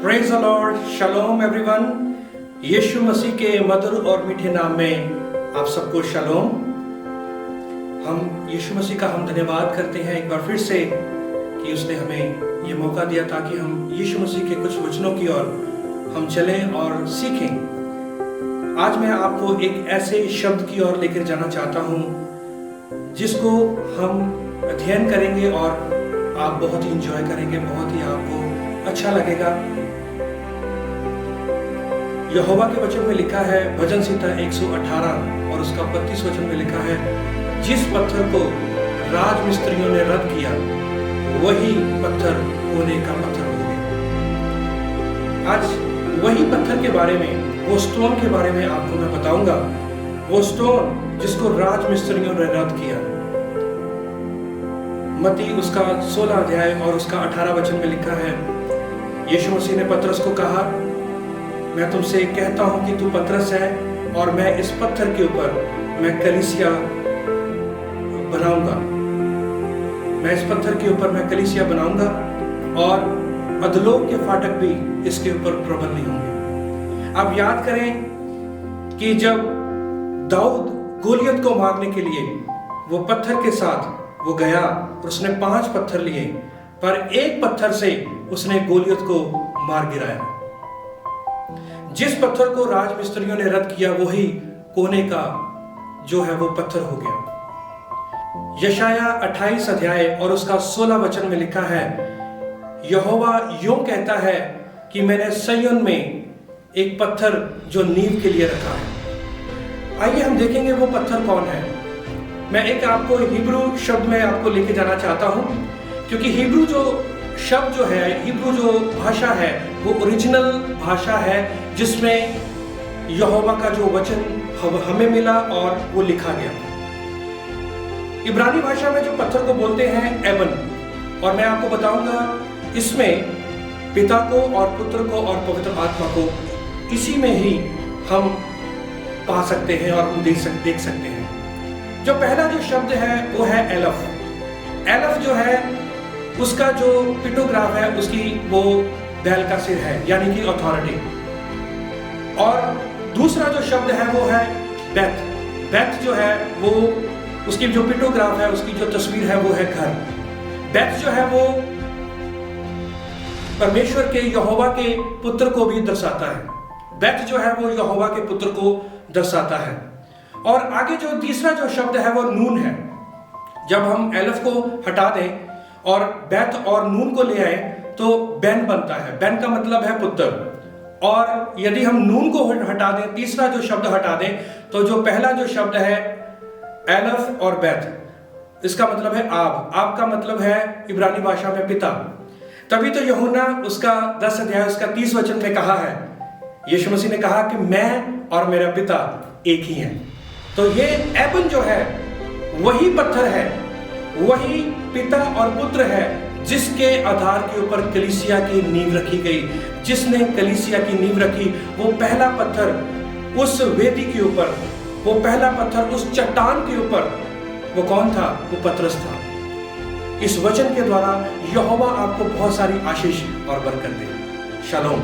Praise the Lord, शलोम everyone. यीशु मसीह के मधुर और मीठे नाम में आप सबको शलोम। हम यीशु मसीह का धन्यवाद करते हैं एक बार फिर से कि उसने हमें ये मौका दिया ताकि हम यीशु मसीह के कुछ वचनों की ओर हम चलें और सीखें। आज मैं आपको एक ऐसे शब्द की ओर लेकर जाना चाहता हूँ जिसको हम अध्ययन करेंगे और आप बहुत ही इंजॉय करेंगे, बहुत ही आपको अच्छा लगेगा। यहोवा के वचन में लिखा है, भजन संहिता 118 और उसका 32 वचन में लिखा है, जिस पत्थर को राजमिस्त्रियों ने रद्द किया वही पत्थर कोने का पत्थर हो गया। आज वही पत्थर के बारे में, वो स्टोन के बारे में आपको मैं बताऊंगा। वो स्टोन जिसको राजमिस्त्रियों ने रद्द किया। मत्ती उसका 16 अध्याय और उसका 18 वचन में लिखा है, यीशु मसीह ने पतरस को कहा, मैं तुमसे कहता हूं कि तू पतरस है और मैं इस पत्थर के ऊपर मैं कलीसिया बनाऊंगा। मैं इस पत्थर के ऊपर मैं कलीसिया बनाऊंगा और अधलोक के फाटक भी इसके ऊपर प्रबल नहीं होंगे। आप याद करें कि जब दाऊद गोलियत को मारने के लिए वो पत्थर के साथ वो गया और उसने 5 पत्थर लिए, पर एक पत्थर से उसने गोलियत को मार गिराया। जिस पत्थर को राजमिस्त्रियों ने रद्द किया वही कोने का जो है वो पत्थर हो गया। यशाया 28 अध्याय और उसका 16 वचन में लिखा है, यहोवा यूं कहता है कि मैंने सिय्योन में एक पत्थर जो नींव के लिए रखा है। आइए हम देखेंगे वो पत्थर कौन है। मैं एक आपको हिब्रू शब्द में आपको लेके जाना चाहता हूं, क्योंकि हिब्रू जो शब्द जो है, हिब्रू जो भाषा है, वो ओरिजिनल भाषा है जिसमें यहोवा का जो वचन हमें मिला और वो लिखा गया। इब्रानी भाषा में जो पत्थर को बोलते हैं एबन, और मैं आपको बताऊंगा इसमें पिता को और पुत्र को और पवित्र आत्मा को इसी में ही हम पा सकते हैं और हम देख सकते हैं। जो पहला जो शब्द है वो है एलफ। एलफ जो है उसका जो पिक्टोग्राफ है उसकी वो बैल का सिर है, यानी कि अथॉरिटी। और दूसरा जो शब्द है वो है बेथ। बेथ जो है वो उसकी जो पिक्टोग्राफ है, उसकी जो तस्वीर है वो है घर। बेथ जो है वो परमेश्वर के यहोवा के पुत्र को भी दर्शाता है। बेथ जो है वो यहोवा के पुत्र को दर्शाता है। और आगे जो तीसरा जो शब्द है वो नून है। जब हम एलफ को हटा दें और बेथ और नून को ले आए तो बेन बनता है। बेन का मतलब है पुत्र। और यदि हम नून को हटा दें, तीसरा जो शब्द हटा दें, तो जो पहला जो शब्द है एलफ और बेथ, इसका मतलब है आब। आब का मतलब है इब्रानी भाषा में पिता। तभी तो यूहन्ना उसका 10 अध्याय उसका 30 वचन में कहा है, यीशु मसीह ने कहा कि मैं और मेरा पिता एक ही हैं। तो ये एबन जो है वही पत्थर है, वही पिता और पुत्र है जिसके आधार के ऊपर कलीसिया की नींव रखी गई। जिसने कलीसिया की नींव रखी, वो पहला पत्थर उस वेदी के ऊपर, वो पहला पत्थर उस चट्टान के ऊपर, वो कौन था? वो पतरस था। इस वचन के द्वारा यहोवा आपको बहुत सारी आशीष और बरकत दे। शालोम।